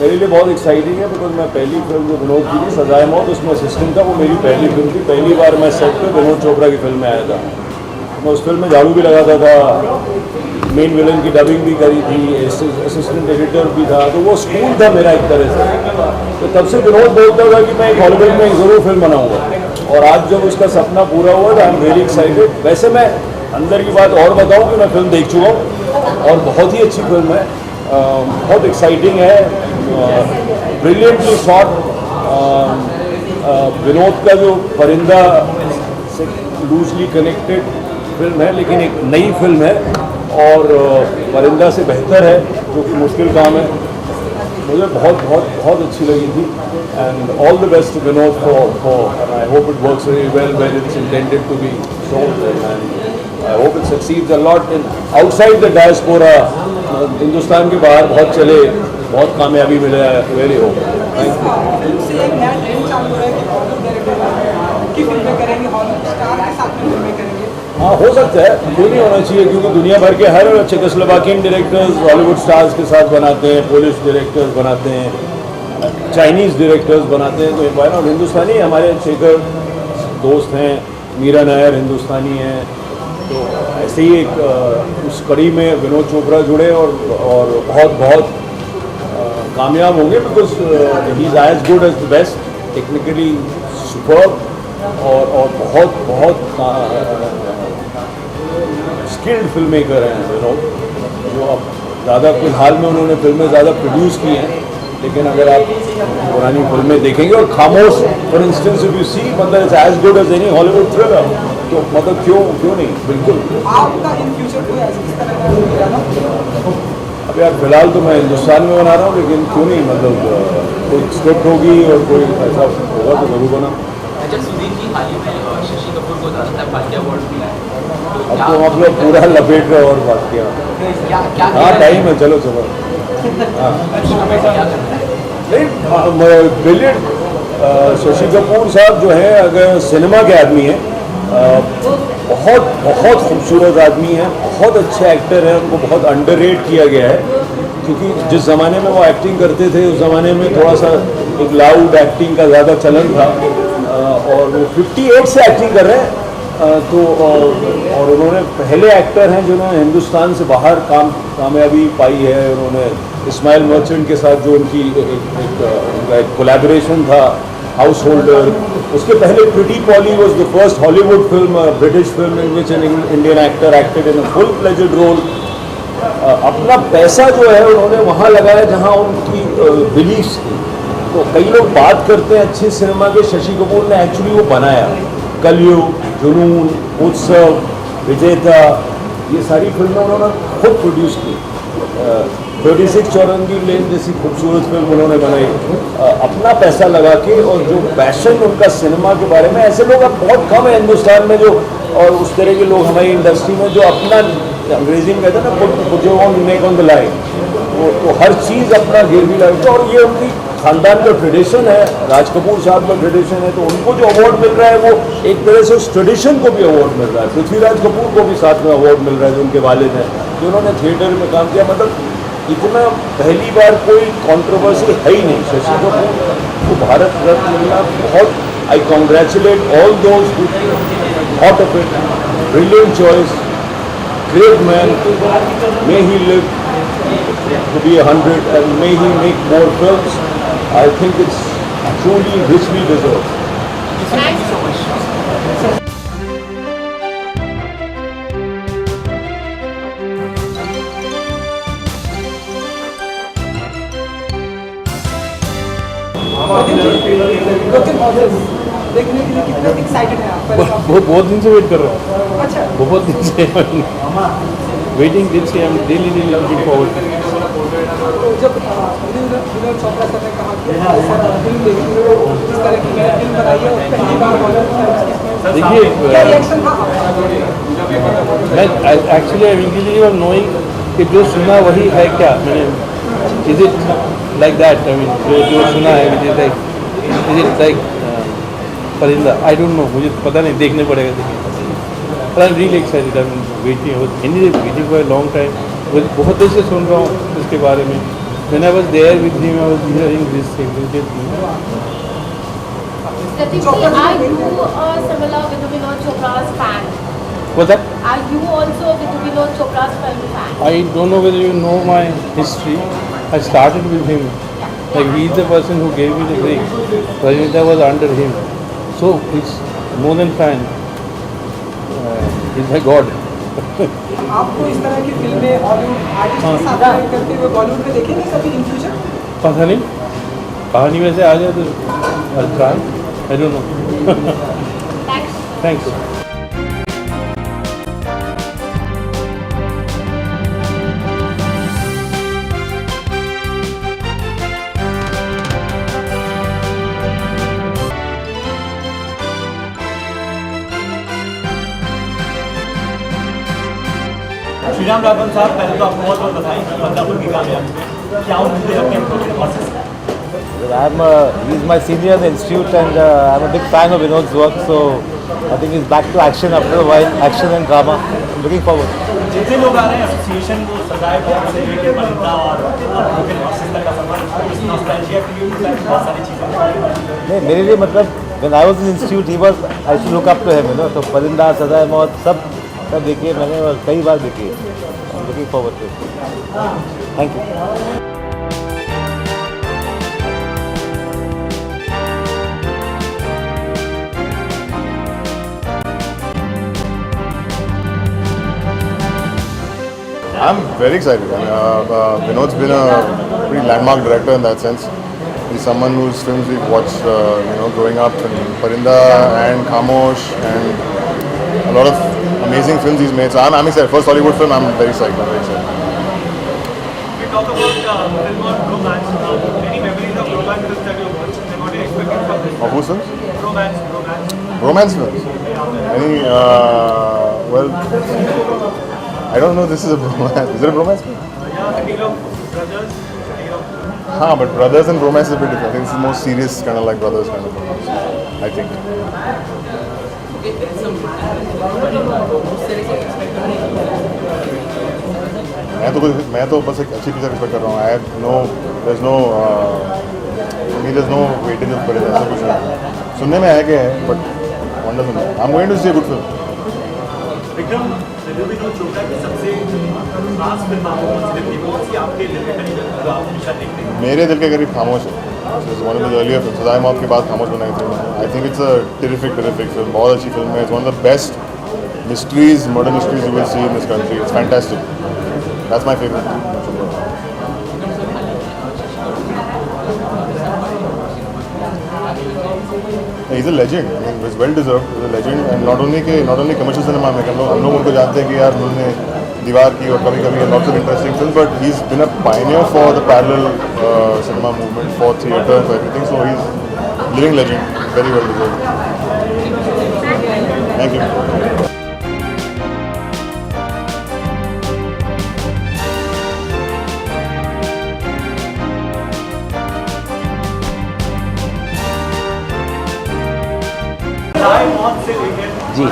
मेरे लिए बहुत एक्साइटिंग है बिकॉज मैं पहली फिल्म जो विनोद की थी सजाए मौत उसमें असिस्टेंट था, वो मेरी पहली फिल्म थी। पहली बार मैं सेट पे विनोद चोपड़ा की फिल्म में आया था। मैं उस फिल्म में झाड़ू भी लगाता था, मेन विलन की डबिंग भी करी थी, असिस्टेंट एडिटर भी था, तो वो स्कूल था मेरा एक तरह से। तो तब से विनोद बोलता था कि मैं एक हॉलीवुड में ज़रूर फिल्म बनाऊँगा, और आज जब उसका सपना पूरा हुआ तो आई एम वेरी एक्साइटेड। वैसे मैं अंदर की बात और बताऊँ कि मैं फिल्म देख चुका हूँ और बहुत ही अच्छी फिल्म है, बहुत एक्साइटिंग है, ब्रिलियंटली शॉट। विनोद का जो परिंदा से लूजली कनेक्टेड फिल्म है, लेकिन एक नई फिल्म है और परिंदा से बेहतर है, जो कि मुश्किल काम है। मुझे बहुत बहुत बहुत अच्छी लगी थी and all the best to Vinod for I hope it works very well when it's intended to be shown and I hope it succeeds a lot in outside the diaspora. Hindustan के बाहर बहुत चले, बहुत कामयाबी मिले, वेरी हो। Thank you. हाँ, हो सकता है, क्यों नहीं होना चाहिए, क्योंकि दुनिया भर के हर चेकोस्लोवाकियन डायरेक्टर्स हॉलीवुड स्टार्स के साथ बनाते हैं, पोलिश डायरेक्टर्स बनाते हैं, चाइनीज़ डायरेक्टर्स बनाते हैं, तो वाई नॉट। हिंदुस्तानी हमारे शेखर दोस्त हैं, मीरा नायर हिंदुस्तानी हैं, तो ऐसे ही एक उस कड़ी में विनोद चोपड़ा जुड़े और बहुत बहुत कामयाब होंगे, because he is as good as the best, technically superb और बहुत बहुत स्किल्ड फिल्म मेकर हैं विनोद, जो अब ज़्यादा फिलहाल में उन्होंने फिल्में ज़्यादा प्रोड्यूस की हैं, लेकिन अगर आप पुरानी फिल्में देखेंगे और Khamosh for instance if you see, मतलब it's as good as any Hollywood thriller, तो मतलब क्यों नहीं, बिल्कुल। आपका इन फ्यूचर कोई ऐसा अब यार फिलहाल तो मैं हिंदुस्तान में बना रहा हूँ, लेकिन क्यों नहीं, मतलब कोई स्क्रिप्ट होगी और कोई ऐसा होगा तो ज़रूर बना। अच्छा, सुधीर जी, हाल ही में शशि कपूर को ज़्यादातर फाल्के अवार्ड मिला है, अब तो हम लोग पूरा लपेट रहे और बात किया। हाँ, टाइम है, चलो चलो। हाँ नहीं, ब्रिलियंट शशि कपूर साहब जो है, अगर सिनेमा के आदमी हैं, बहुत बहुत खूबसूरत आदमी हैं, बहुत अच्छे एक्टर हैं, उनको बहुत अंडररेट किया गया है, क्योंकि जिस ज़माने में वो एक्टिंग करते थे उस ज़माने में थोड़ा सा एक लाउड एक्टिंग का ज़्यादा चलन था, और वो 58 से एक्टिंग कर रहे हैं, तो और उन्होंने पहले एक्टर हैं जिन्होंने हिंदुस्तान से बाहर कामयाबी पाई है। उन्होंने इस्माइल मर्चेंट के साथ जो उनकी एक कोलैबोरेशन था, हाउस होल्डर, उसके पहले Pretty Polly was the first Hollywood film, British film in which an Indian actor acted in a full fledged role. अपना पैसा जो है उन्होंने वहाँ लगाया जहाँ उनकी बिलीफ्स थी। तो कई लोग बात करते हैं अच्छे सिनेमा के, शशि कपूर ने एक्चुअली वो बनाया। कलयुग, जुनून, उत्सव, विजेता, ये सारी फिल्में उन्होंने खुद प्रोड्यूस की। 36 चौरंगी लेन जैसी खूबसूरत फिल्म उन्होंने बनाई अपना पैसा लगा के, और जो पैशन उनका सिनेमा के बारे में, ऐसे लोग अब बहुत कम है हिंदुस्तान में जो, और उस तरह के लोग हमारी इंडस्ट्री में जो अपना, अंग्रेजी में कहते हैं ना, put your own neck on the line, वो हर चीज़ अपना गिरवी लगाते, और ये उनकी खानदान का ट्रेडिशन है, राज कपूर साहब का ट्रेडिशन है, तो उनको जो अवार्ड मिल रहा है वो एक तरह से उस ट्रेडिशन को भी अवार्ड मिल रहा है। पृथ्वीराज कपूर को भी साथ में अवार्ड मिल रहा है, जो उनके वालिद हैं, जिन्होंने थिएटर में काम किया। मतलब इतना पहली बार कोई कंट्रोवर्सी है ही नहीं। शशि कपूर को भारत रत्न मिलना बहुत, I congratulate all those who thought of it, brilliant choice, great man, may he live to be 100 and may he make more films. I think it's truly richly deserved. Thank you so much. देखने के लिए कितना excited है आप? बहुत दिन से wait कर रहा हूँ। अच्छा, बहुत दिन से वेटिंग दिन से, हम डेली लुकिंग फॉरवर्ड। तो जब विनोद चोपड़ा सर ने कहा कि फिल्म देखी, इस तरह की फिल्म बनाई है और पहली बार हॉलीवुड, देखिए, क्या रिएक्शन था? मैं actually I increasing of knowing कि जो सुना वही है क्या, मैंने is it like that, I mean जो सुना है, इज इट लाइक परिंदा, आई डोंट नो, मुझे पता नहीं, देखने पड़ेगा, देखिए। But I'm really excited. I'm waiting. I was anyway waiting for a long time. बहुत देर से सुन रहा हूँ इसके बारे में, when I was there with him, I was hearing this thing. Pratik, are you similar with Vinod Chopra's fan? What's that? Are you also with Vinod Chopra's film fan? I don't know whether you know my history. I started with him. Like he's the person who gave me the break. Rajnita was under him. So it's more than fan. He's my God. आपको इस तरह की फिल्में Hollywood artist के साथ काम करते हुए बॉलीवुड में देखेंगे कभी इन फ्यूचर? पता नहीं कहानी वैसे आ जाए तो I'll try. I don't know. Thanks. Thanks. Shriram Raghavan साहब, पहले तो आपको बहुत बहुत बधाई बदलापुर की कामयाबी में। क्या उम्मीदें रखते हैं प्रोसेस में? He's my senior in the institute and I'm a big fan of Vinod's work, so I think he's back to action after a while, action and drama. I'm looking forward. जितने लोग आ रहे हैं association को सजाए बहुत से लेके परिंदा और ब्रोकन हॉर्सेस तक का सफर, इस नॉस्टैल्जिया क्रिएट होता है बहुत सारी चीज़ें। नहीं, मेरे लिए मतलब when I was in institute, I used to look up to him, you know. So परिंदा, सजाए मौत सब देखिए मैंने और कई बार देखी है. I'm looking forward to it. Thank you. I'm very excited. I mean, Vinod's been a pretty landmark director in that sense. He's someone whose films we've watched, growing up, and Parinda and Khamosh and a lot of amazing films he's made. So I'm excited. First Hollywood film, I'm very psyched. I'm very excited. We talk about film or romance. Any memories of romance films that you watched and what you expected from this? Of whose films? Romance. Romance films. Any? Well, I don't know. This is a romance. Is it a romance film? Yeah, a tale of brothers. हाँ, but brothers and romance is a bit different. I think this is more serious, kind of like brothers kind of romance. I think. Okay, there is some मैं तो बस एक अच्छी picture expect कर रहा हूँ. I have no, there's no, for me there's no weightage of credit. ऐसा कुछ नहीं. सुनने में है क्या है, but wonderful. I'm going to see a good film. Vikram, Vinod Chopra की सबसे खास फिल्म आपको कौन सी लगती है? कौन सी आपके दिल के करीब है जो आप हमेशा देखते हैं? मेरे दिल के करीब खामोश है. It's one of the earlier films. सजाए मौत के बाद खामोश बनाई थी. I think it's a terrific film. बहुत अच्छी फिल्म है. It's one of the best mysteries, murder mysteries you will see in this country. It's fantastic. That's my favorite. He's a legend. I mean, it's well deserved. He's a legend, and not only commercial cinema में हम लोग उनको जानते हैं कि यार उन्होंने दीवार की और कभी lots of interesting films, but he's been a pioneer for the parallel cinema movement, for theatre, for everything. So he's a living legend. Very well deserved. Thank you. जी,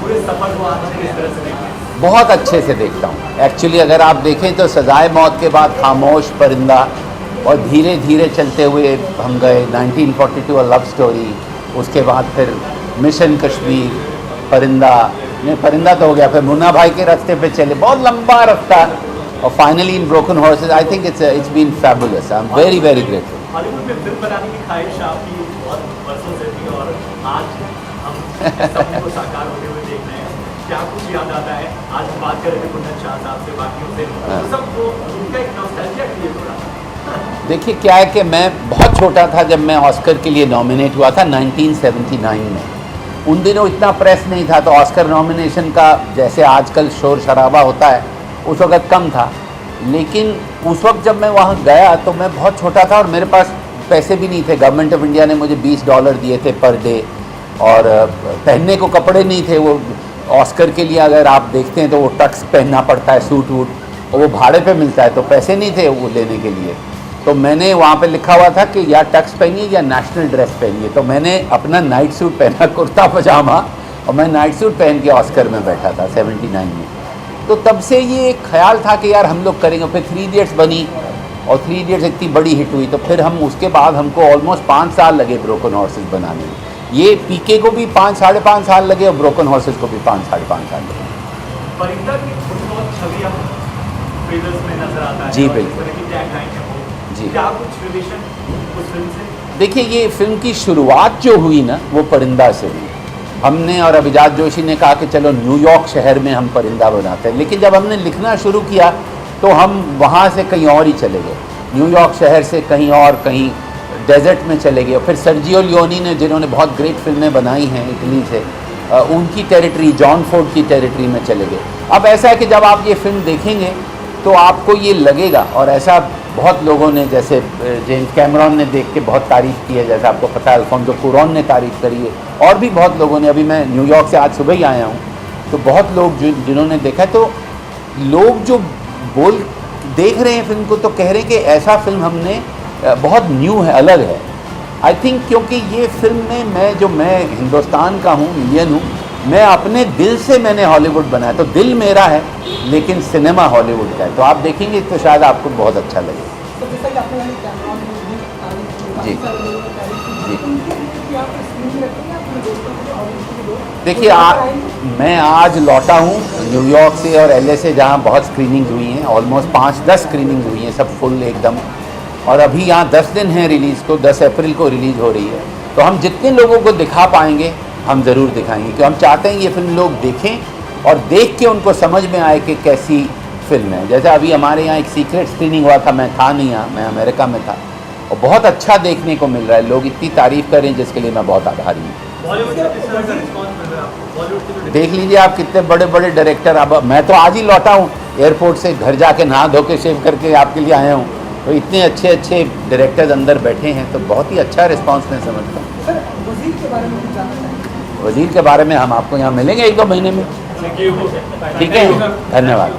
पूरे सफर को आप किस तरह से देखते हैं? बहुत अच्छे से देखता हूँ. एक्चुअली अगर आप देखें तो सजाए मौत के बाद खामोश, परिंदा और धीरे धीरे चलते हुए हम गए 1942 लव स्टोरी, उसके बाद फिर मिशन कश्मीर, परिंदा तो हो गया, फिर मुन्ना भाई के रास्ते पे चले, बहुत लंबा रास्ता, और finally in broken horses. I think it's been fabulous. I am very very grateful. Hollywood में फिल्म बनाने की ख्वाहिश आपकी बहुत वर्षों से थी और आज हम सपने को साकार होते हुए देख रहे हैं. क्या कुछ याद आता है? आज हम बात कर रहे थे कुंदन शाह साहब से, बाकियों से, तो सबको उनका एक नॉस्टैल्जिया क्रिएट हो रहा था. देखिए क्या है कि मैं बहुत छोटा था जब मैं ऑस्कर के लिए नॉमिनेट हुआ था 1979 में. उन दिनों इतना प्रेस नहीं था, तो ऑस्कर नॉमिनेशन का जैसे आजकल शोर शराबा होता है उस वक्त कम था. लेकिन उस वक्त जब मैं वहाँ गया तो मैं बहुत छोटा था और मेरे पास पैसे भी नहीं थे. गवर्नमेंट ऑफ इंडिया ने मुझे $20 दिए थे पर डे, और पहनने को कपड़े नहीं थे. वो ऑस्कर के लिए अगर आप देखते हैं तो वो टक्स पहनना पड़ता है, सूट वूट, और वो भाड़े पे मिलता है, तो पैसे नहीं थे वो लेने के लिए. तो मैंने वहाँ पे लिखा हुआ था कि या टक्स पहनिए या नेशनल ड्रेस पहनिए. तो मैंने अपना नाइट सूट पहना, कुर्ता पजामा, और मैं नाइट सूट पहन के ऑस्कर में बैठा था 79 में. तो तब से ये एक ख्याल था कि यार हम लोग करेंगे। फिर 3 इडियट्स बनी और 3 इडियट्स इतनी बड़ी हिट हुई, तो फिर हम उसके बाद हमको ऑलमोस्ट 5 साल लगे ब्रोकन हॉर्सेस बनाने में। ये पीके को भी 5 साढ़े 5 साल लगे और ब्रोकन हॉर्सेस को भी 5 साढ़े 5 साल लगे। परिंदा की थोड़ी बहुत छवि हम ट्रेलर्स में नजर आता है, जी, और बिल्कुल। इस तरह की टैगलाइन है वो, जी। क्या कुछ रिलेशन उस फिल्म से? देखिए, ये फिल्म की शुरुआत जो हुई ना, वो परिंदा से हुई। हमने और अभिजात जोशी ने कहा कि चलो न्यूयॉर्क शहर में हम परिंदा बनाते हैं, लेकिन जब हमने लिखना शुरू किया तो हम वहाँ से कहीं और ही चले गए, न्यूयॉर्क शहर से कहीं और, कहीं डेजर्ट में चले गए। फिर सर्जियो लियोनी ने, जिन्होंने बहुत ग्रेट फिल्में बनाई हैं इटली से, उनकी टेरिटरी, जॉन फोर्ड की टेरिटरी में चले गए। अब ऐसा है कि जब आप ये फिल्म देखेंगे तो आपको ये लगेगा, और ऐसा बहुत लोगों ने, जैसे जेम्स कैमरॉन ने देख के बहुत तारीफ़ की है, जैसे आपको पता है अल्फोंसो कुआरॉन ने तारीफ़ करी है, और भी बहुत लोगों ने। अभी मैं न्यूयॉर्क से आज सुबह ही आया हूँ, तो बहुत लोग जिन्होंने देखा, तो लोग जो देख रहे हैं फिल्म को तो कह रहे हैं कि ऐसा फिल्म हमने, बहुत न्यू है, अलग है। आई थिंक क्योंकि ये फिल्म में मैं हिंदुस्तान का हूँ, इंडियन हूँ, मैं अपने दिल से मैंने हॉलीवुड बनाया, तो दिल मेरा है लेकिन सिनेमा हॉलीवुड का है। तो आप देखेंगे तो शायद आपको बहुत अच्छा लगे। तो जैसा कि आपने कैमरॉन ने तारीफ की, जी। काफ़ी सारे लोगों ने तारीफ की, जी। तो उनके लिए क्या आप स्क्रीन रखते हैं या अपने दोस्तों के लिए, ऑडियंस के लिए? देखिए, मैं आज लौटा हूँ न्यूयॉर्क से और LA से, जहाँ बहुत स्क्रीनिंग हुई हैं, ऑलमोस्ट 5-10 स्क्रीनिंग हुई हैं, सब फुल एकदम। और अभी यहाँ 10 दिन हैं रिलीज़ को, 10 अप्रैल को रिलीज़ हो रही है। तो हम जितने लोगों को दिखा पाएंगे हम ज़रूर दिखाएंगे, क्योंकि हम चाहते हैं ये फिल्म लोग देखें और देख के उनको समझ में आए कि कैसी फिल्म है। जैसे अभी हमारे यहाँ एक सीक्रेट स्क्रीनिंग हुआ था, मैं था नहीं यहाँ, मैं अमेरिका में था, और बहुत अच्छा देखने को मिल रहा है। लोग इतनी तारीफ़ कर रहे हैं जिसके लिए मैं बहुत आभारी हूँ। बॉलीवुड से किस तरह का रिस्पॉन्स मिल रहा है आपको? बॉलीवुड के जो देख लीजिए आप, कितने बड़े बड़े डायरेक्टर। अब मैं तो आज ही लौटा हूँ एयरपोर्ट से, घर जाके नहा धो के शेव करके आपके लिए आया हूँ, तो इतने अच्छे अच्छे डायरेक्टर्स अंदर बैठे हैं, तो बहुत ही अच्छा रिस्पांस मैं समझता हूँ। सर, वजीर के बारे में कुछ जानना चाहेंगे? वजीर के बारे में हम आपको यहाँ मिलेंगे 1-2 महीने में। Thank you. ठीक है, धन्यवाद।